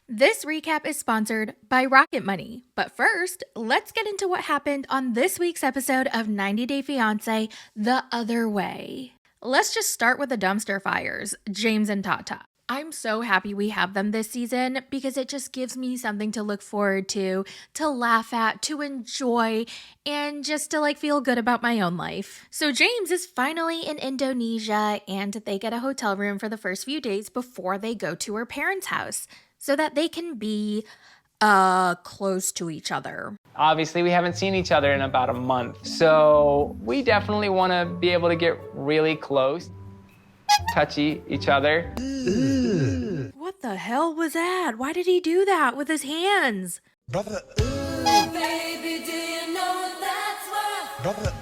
This recap is sponsored by Rocket Money. But first, let's get into what happened on this week's episode of 90 Day Fiancé the other way. Let's just start with the dumpster fires, James and Tata. I'm so happy we have them this season because it just gives me something to look forward to laugh at, to enjoy, and just to feel good about my own life. So James is finally in Indonesia and they get a hotel room for the first few days before they go to her parents' house so that they can be close to each other. Obviously, we haven't seen each other in about a month, so we definitely want to be able to get really close, touchy each other. What the hell was that? Why did he do that with his hands? Brother, Baby, do you know that's what brother,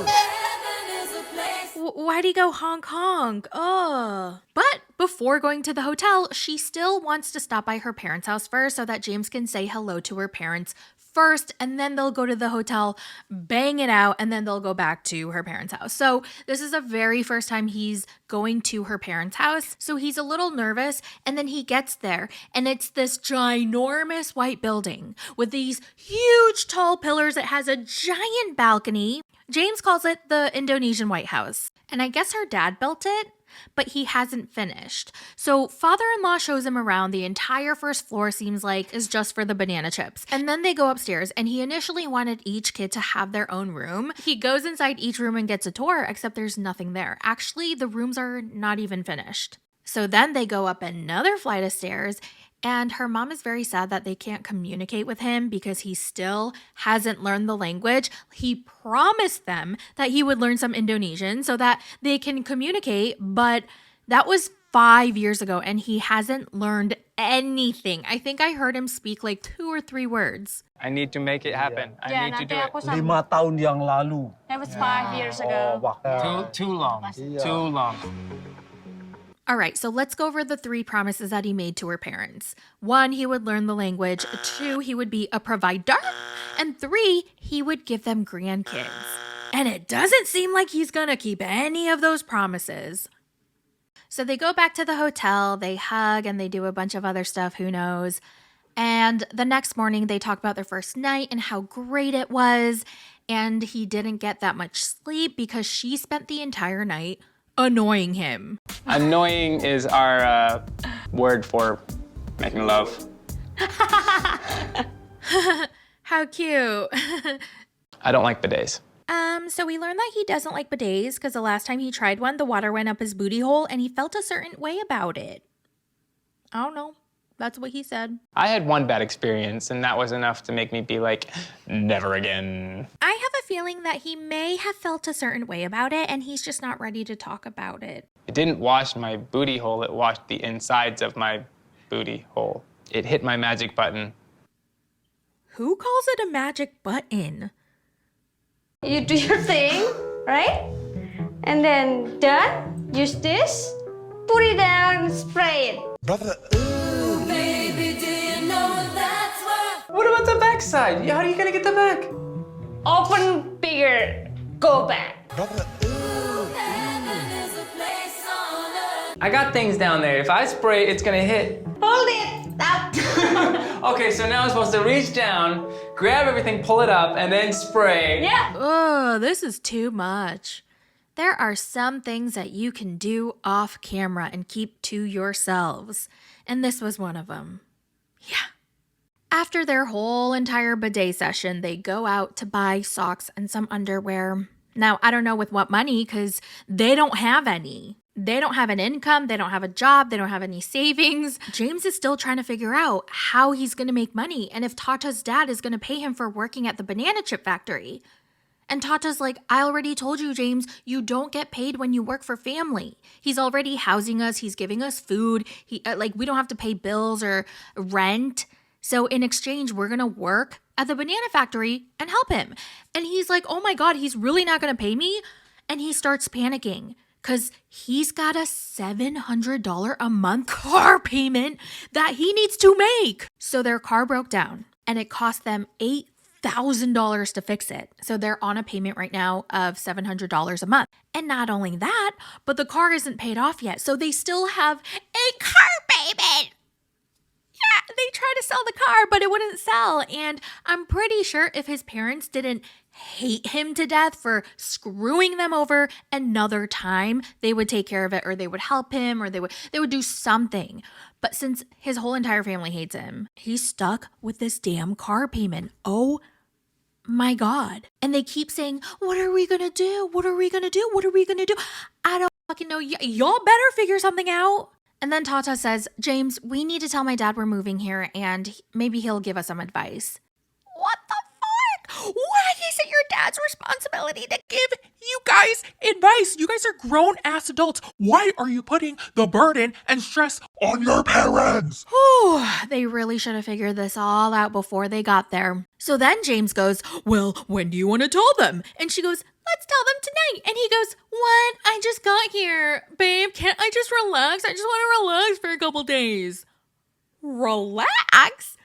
heaven is a place? Why'd he go honk honk? Ugh. But before going to the hotel, she still wants to stop by her parents' house first so that James can say hello to her parents first, and then they'll go to the hotel, bang it out, and then they'll go back to her parents' house. So this is the very first time he's going to her parents' house. So he's a little nervous, and then he gets there, and it's this ginormous white building with these huge tall pillars. It has a giant balcony. James calls it the Indonesian White House. And I guess her dad built it, but he hasn't finished. So father-in-law shows him around. The entire first floor seems like is just for the banana chips. And then they go upstairs, and he initially wanted each kid to have their own room. He goes inside each room and gets a tour, except there's nothing there. Actually, the rooms are not even finished. So then they go up another flight of stairs, and her mom is very sad that they can't communicate with him because he still hasn't learned the language. He promised them that he would learn some Indonesian so that they can communicate, but that was 5 years ago and he hasn't learned anything. I think I heard him speak 2 or 3 words. I need to make it happen. I need to do it. 5 tahun yang lalu. That was 5 years ago. Too long. Too long. All right, so let's go over the 3 promises that he made to her parents. 1, he would learn the language. 2, he would be a provider. And 3, he would give them grandkids. And it doesn't seem like he's gonna keep any of those promises. So they go back to the hotel, they hug, and they do a bunch of other stuff, who knows. And the next morning, they talk about their first night and how great it was. And he didn't get that much sleep because she spent the entire night annoying him. Annoying is our word for making love. How cute. I don't like bidets. So we learned that he doesn't like bidets because the last time he tried one, the water went up his booty hole and he felt a certain way about it. I don't know. That's what he said. I had one bad experience, and that was enough to make me be like, never again. I have a feeling that he may have felt a certain way about it and he's just not ready to talk about it. It didn't wash my booty hole, it washed the insides of my booty hole. It hit my magic button. Who calls it a magic button? You do your thing, right? And then done, use this, put it down, spray it. brother, Baby, do you know that's what What about the back side? How are you gonna get the back? Open bigger, go back. brother, heaven is a place on earth? I got things down there. If I spray, it's gonna hit. Hold it up. Okay, so now I'm supposed to reach down, grab everything, pull it up, and then spray. Yeah. Oh, this is too much. There are some things that you can do off camera and keep to yourselves. And this was one of them. Yeah. After their whole entire bidet session, they go out to buy socks and some underwear. Now, I don't know with what money because they don't have any. They don't have an income. They don't have a job. They don't have any savings. James is still trying to figure out how he's going to make money and if Tata's dad is going to pay him for working at the banana chip factory. And Tata's like, I already told you, James, you don't get paid when you work for family. He's already housing us. He's giving us food. We don't have to pay bills or rent. So in exchange, we're going to work at the banana factory and help him. And he's like, oh my God, he's really not going to pay me? And he starts panicking because he's got a $700 a month car payment that he needs to make. So their car broke down and it cost them $8,000 to fix it. So they're on a payment right now of $700 a month. And not only that, but the car isn't paid off yet. So they still have a car payment. Yeah, tried to sell the car, but it wouldn't sell. And I'm pretty sure if his parents didn't hate him to death for screwing them over another time, they would take care of it, or they would help him, or they would do something. But since his whole entire family hates him, he's stuck with this damn car payment. Oh my God. And they keep saying, what are we gonna do? What are we gonna do? What are we gonna do? I don't fucking know. Y'all better figure something out. And then Tata says, James, we need to tell my dad we're moving here and maybe he'll give us some advice. What the fuck? Why is it your dad's responsibility to give You guys, advice. You guys are grown-ass adults. Why are you putting the burden and stress on your parents? Whew, they really should have figured this all out before they got there. So then James goes, well, when do you want to tell them? And she goes, let's tell them tonight. And he goes, what? I just got here. Babe, can't I just relax? I just want to relax for a couple days. Relax?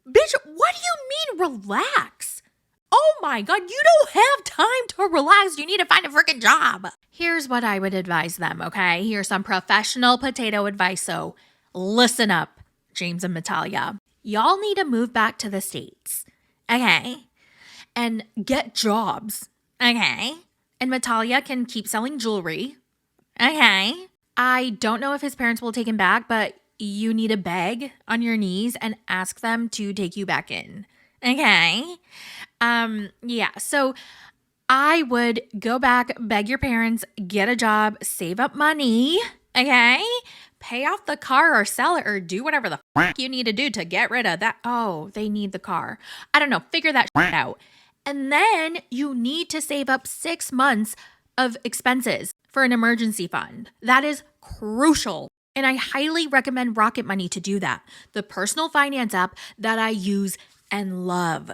Bitch, what do you mean relax? Oh my God, you don't have time to relax. You need to find a freaking job. Here's what I would advise them, okay? Here's some professional potato advice. So listen up, James and Natalia. Y'all need to move back to the States, okay? And get jobs, okay? And Natalia can keep selling jewelry, okay? I don't know if his parents will take him back, but you need to beg on your knees and ask them to take you back in, okay? Yeah, so I would go back, beg your parents, get a job, save up money, okay? Pay off the car or sell it or do whatever the fuck you need to do to get rid of that. Oh, they need the car. I don't know, figure that shit out. And then you need to save up 6 months of expenses for an emergency fund. That is crucial. And I highly recommend Rocket Money to do that, the personal finance app that I use and love.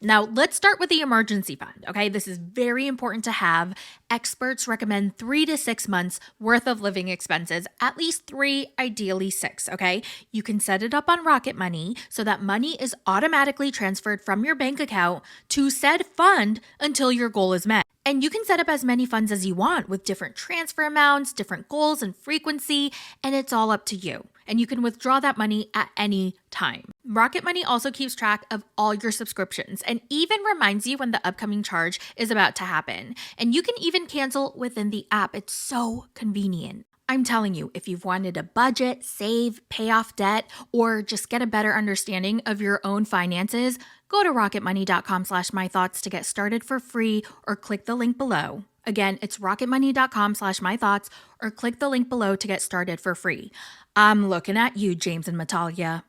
Now, let's start with the emergency fund, okay? This is very important to have. Experts recommend 3 to 6 months worth of living expenses, at least 3, ideally 6, okay? You can set it up on Rocket Money so that money is automatically transferred from your bank account to said fund until your goal is met. And you can set up as many funds as you want with different transfer amounts, different goals and frequency, and it's all up to you. And you can withdraw that money at any time. Rocket Money also keeps track of all your subscriptions and even reminds you when the upcoming charge is about to happen. And you can even cancel within the app. It's so convenient. I'm telling you, if you've wanted to budget, save, pay off debt, or just get a better understanding of your own finances, go to rocketmoney.com/mythoughts to get started for free or click the link below. Again, it's rocketmoney.com/mythoughts or click the link below to get started for free. I'm looking at you, James and Natalia.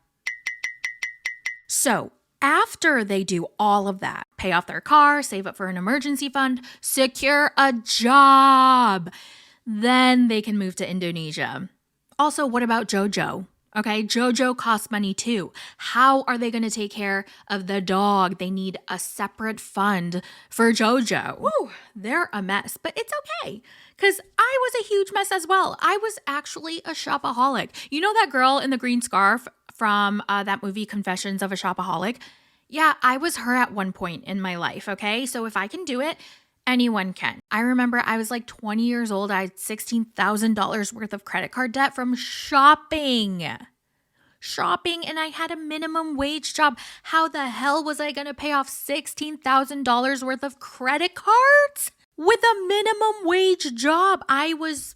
So, after they do all of that, pay off their car, save up for an emergency fund, secure a job, then they can move to Indonesia. Also, what about Jojo? Okay, Jojo costs money too. How are they going to take care of the dog? They need a separate fund for Jojo. Woo, they're a mess, but it's okay because I was a huge mess as well. I was actually a shopaholic. You know that girl in the green scarf from that movie Confessions of a Shopaholic? Yeah, I was her at one point in my life, okay? So if I can do it, anyone can. I remember I was like 20 years old. I had $16,000 worth of credit card debt from shopping, and I had a minimum wage job. How the hell was I going to pay off $16,000 worth of credit cards with a minimum wage job? I was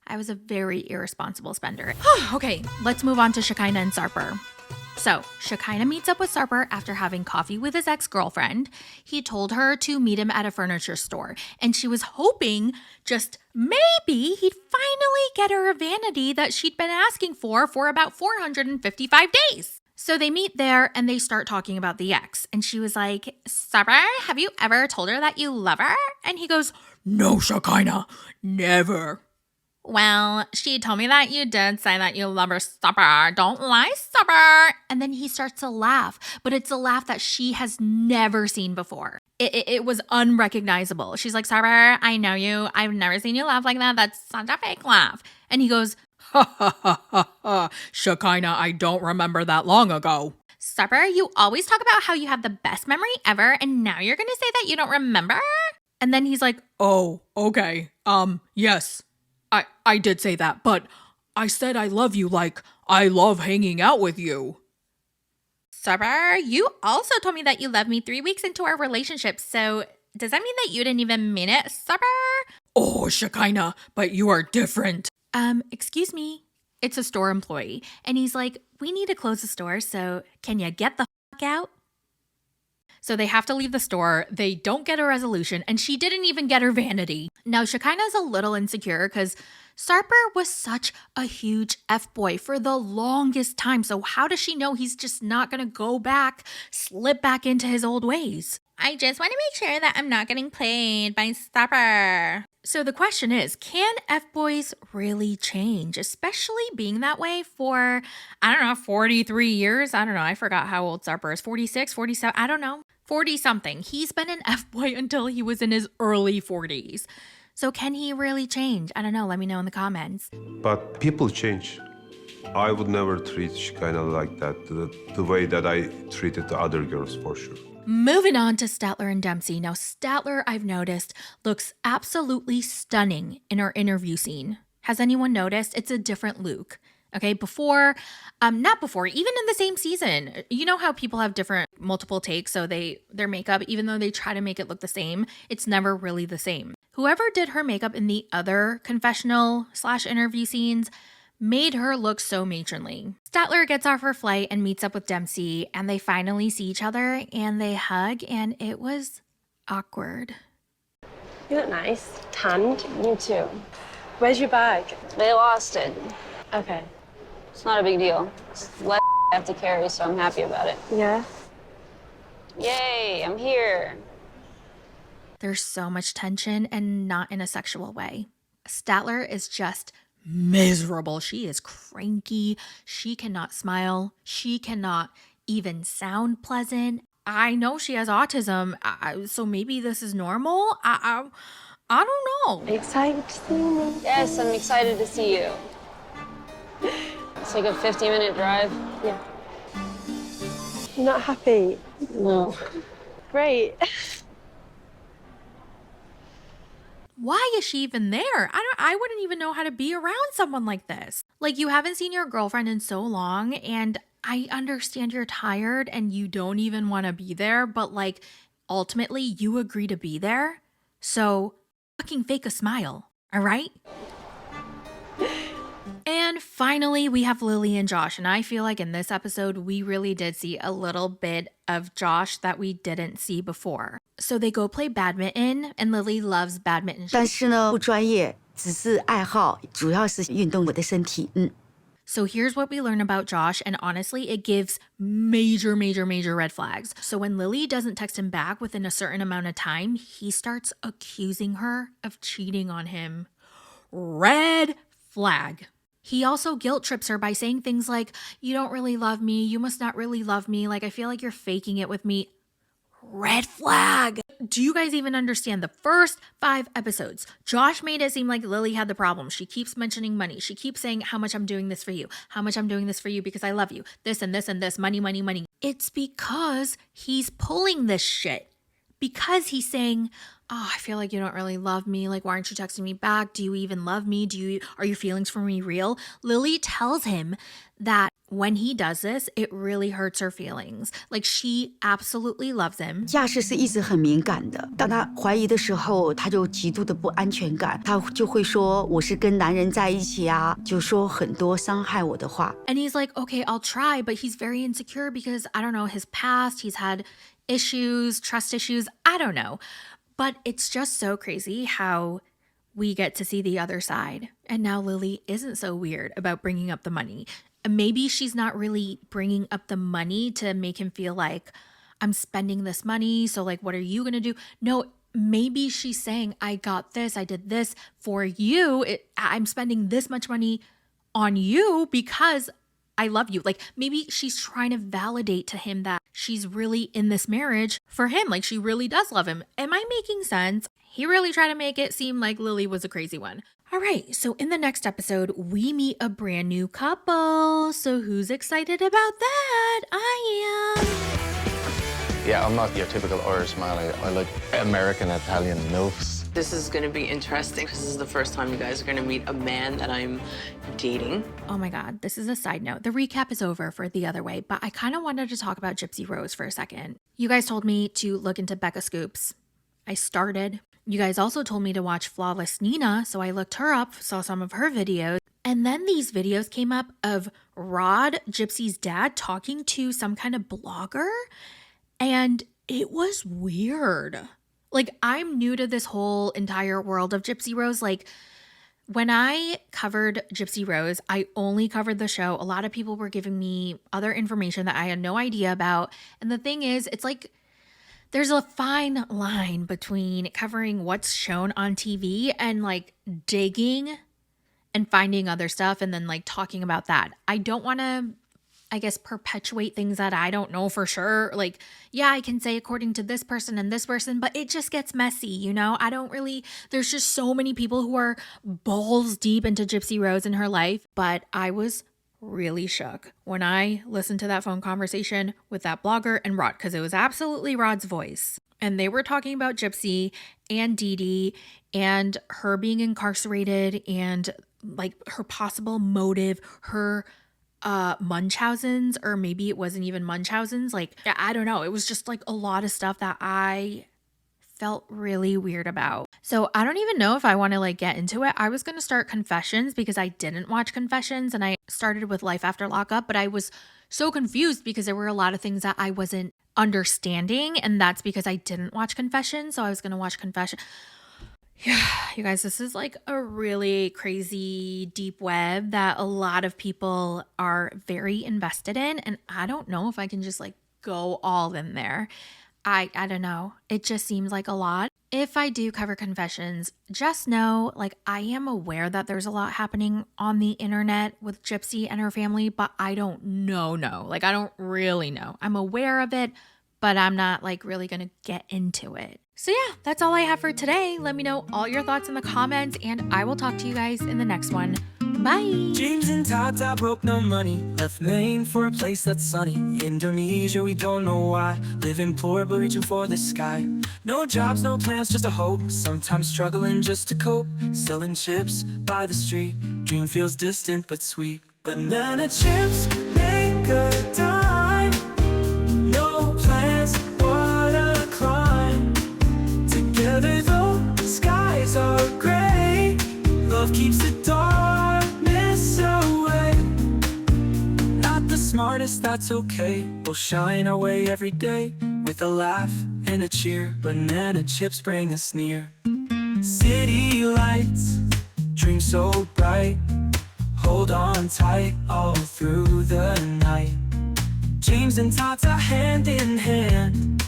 a very irresponsible spender. Okay, let's move on to Shekinah and Sarper. So, Shekinah meets up with Sarper after having coffee with his ex-girlfriend. He told her to meet him at a furniture store, and she was hoping just maybe he'd finally get her a vanity that she'd been asking for about 455 days. So they meet there and they start talking about the ex. And she was like, Sarper, have you ever told her that you love her? And he goes, no, Shekinah, never. Well, she told me that you did say that you love her, Sarper. Don't lie, Sarper. And then he starts to laugh, but it's a laugh that she has never seen before. It was unrecognizable. She's like, Sarper, I know you. I've never seen you laugh like that. That's such a fake laugh. And he goes, ha ha ha ha ha. Shekinah, I don't remember that long ago. Sarper, you always talk about how you have the best memory ever, and now you're going to say that you don't remember? And then he's like, oh, okay. Yes. I did say that, but I said I love you like I love hanging out with you. Sarper, you also told me that you love me 3 weeks into our relationship, so does that mean that you didn't even mean it, Sarper? Oh, Shekinah, but you are different. Excuse me. It's a store employee, and he's like, we need to close the store, so can you get the fuck out? So they have to leave the store, they don't get a resolution, and she didn't even get her vanity. Now, Shekinah's a little insecure because Sarper was such a huge F-boy for the longest time, so how does she know he's just not gonna go back, slip back into his old ways? I just want to make sure that I'm not getting played by Sarper. So the question is, can F-boys really change, especially being that way for, 43 years? I don't know, I forgot how old Sarper is, 46, 47, I don't know. 40-something. He's been an F-boy until he was in his early 40s. So can he really change? I don't know. Let me know in the comments. But people change. I would never treat Shekinah like that, the way that I treated the other girls, for sure. Moving on to Statler and Dempsey. Now, Statler, I've noticed, looks absolutely stunning in our interview scene. Has anyone noticed? It's a different Luke. Okay, not before, even in the same season. You know how people have different multiple takes, so their makeup, even though they try to make it look the same, it's never really the same. Whoever did her makeup in the other confessional/interview scenes made her look so matronly. Statler gets off her flight and meets up with Dempsey, and they finally see each other, and they hug, and it was awkward. You look nice. Tanned? You too. Where's your bag? They lost it. Okay. It's not a big deal. It's less I have to carry, so I'm happy about it. Yeah? Yay, I'm here. There's so much tension and not in a sexual way. Statler is just miserable. She is cranky. She cannot smile. She cannot even sound pleasant. I know she has autism, so maybe this is normal. I don't know. Excited to see me? Yes, I'm excited to see you. It's like a 50-minute drive. Yeah. You're not happy? No. Great. Why is she even there? I wouldn't even know how to be around someone like this. Like, you haven't seen your girlfriend in so long, and I understand you're tired and you don't even want to be there, but like, ultimately you agree to be there. So fucking fake a smile, all right? And finally, we have Lily and Josh, and I feel like in this episode, we really did see a little bit of Josh that we didn't see before. So they go play badminton, and Lily loves badminton. 但是呢，不专业，只是爱好，主要是运动我的身体。So here's what we learn about Josh, and honestly, it gives major red flags. So when Lily doesn't text him back within a certain amount of time, he starts accusing her of cheating on him. Red flag. He also guilt trips her by saying things like, you don't really love me, you must not really love me, like I feel like you're faking it with me. Red flag. Do you guys even understand? The first 5 episodes, Josh made it seem like Lily had the problem. She keeps mentioning money. She keeps saying how much I'm doing this for you, how much I'm doing this for you because I love you, this and this and this, money. It's because he's pulling this shit. Because he's saying, oh, I feel like you don't really love me. Like, why aren't you texting me back? Do you even love me? Are your feelings for me real? Lily tells him that when he does this, it really hurts her feelings. Like, she absolutely loves him. 亚视是一直很敏感的，当他怀疑的时候，他就极度的不安全感，他就会说我是跟男人在一起啊，就说很多伤害我的话。 And he's like, okay, I'll try, but he's very insecure because, I don't know, his past, he's had issues, trust issues, I don't know. But it's just so crazy how we get to see the other side. And now Lily isn't so weird about bringing up the money. Maybe she's not really bringing up the money to make him feel like, I'm spending this money, so like, what are you gonna do? No, maybe she's saying, I got this, I did this for you. I'm spending this much money on you because I love you. Like, maybe she's trying to validate to him that she's really in this marriage for him. Like, she really does love him. Am I making sense? He really tried to make it seem like Lily was a crazy one. All right, so in the next episode, we meet a brand new couple. So who's excited about that? I am. Yeah, I'm not your typical Irish man. I like American Italian MILFs. This is gonna be interesting. This is the first time you guys are gonna meet a man that I'm dating. Oh my God, this is a side note. The recap is over for The Other Way, but I kind of wanted to talk about Gypsy Rose for a second. You guys told me to look into Becca Scoops. I started. You guys also told me to watch Flawless Nina, so I looked her up, saw some of her videos. And then these videos came up of Rod, Gypsy's dad, talking to some kind of blogger. And it was weird. Like, I'm new to this whole entire world of Gypsy Rose. Like, when I covered Gypsy Rose, I only covered the show. A lot of people were giving me other information that I had no idea about. And the thing is, it's like there's a fine line between covering what's shown on TV and like digging and finding other stuff and then like talking about that. I don't want to, I guess, perpetuate things that I don't know for sure. Like, yeah, I can say according to this person and this person, but it just gets messy, you know? I don't really, there's just so many people who are balls deep into Gypsy Rose in her life, but I was really shook when I listened to that phone conversation with that blogger and Rod, because it was absolutely Rod's voice. And they were talking about Gypsy and Dee Dee and her being incarcerated and like her possible motive, her Munchausen's, or maybe it wasn't even Munchausen's. Like, I don't know. It was just like a lot of stuff that I felt really weird about. So I don't even know if I want to like get into it. I was going to start Confessions because I didn't watch Confessions, and I started with Life After Lockup, but I was so confused because there were a lot of things that I wasn't understanding, and that's because I didn't watch Confessions. So I was going to watch Confession. Yeah, you guys, this is like a really crazy deep web that a lot of people are very invested in. And I don't know if I can just like go all in there. I don't know. It just seems like a lot. If I do cover Confessions, just know like I am aware that there's a lot happening on the internet with Gypsy and her family, but I don't know. Like, I don't really know. I'm aware of it, but I'm not like really gonna get into it. So yeah, that's all I have for today. Let me know all your thoughts in the comments, and I will talk to you guys in the next one. Bye! James and Tata broke, no money, left Maine for a place that's sunny. Indonesia, we don't know why, living poor but reaching for the sky. No jobs, no plans, just a hope, sometimes struggling just to cope. Selling chips by the street, dream feels distant but sweet. Banana chips make a dime, no plans, what a climb. Together though, skies are gray, love keeps the darkness away. Not the smartest, that's okay, we'll shine our way every day. With a laugh and a cheer, banana chips bring us near. City lights, dream so bright, hold on tight all through the night. James and Tata hand in hand,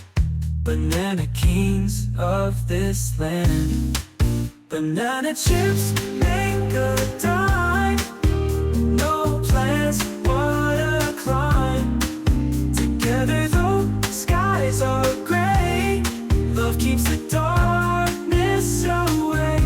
banana kings of this land. Banana chips make a dime, no plans, what a climb. Together though, skies are gray, love keeps the darkness away.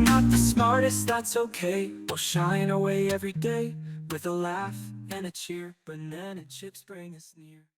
Not the smartest, that's okay, we'll shine our way every day. With a laugh and a cheer, banana chips bring us near.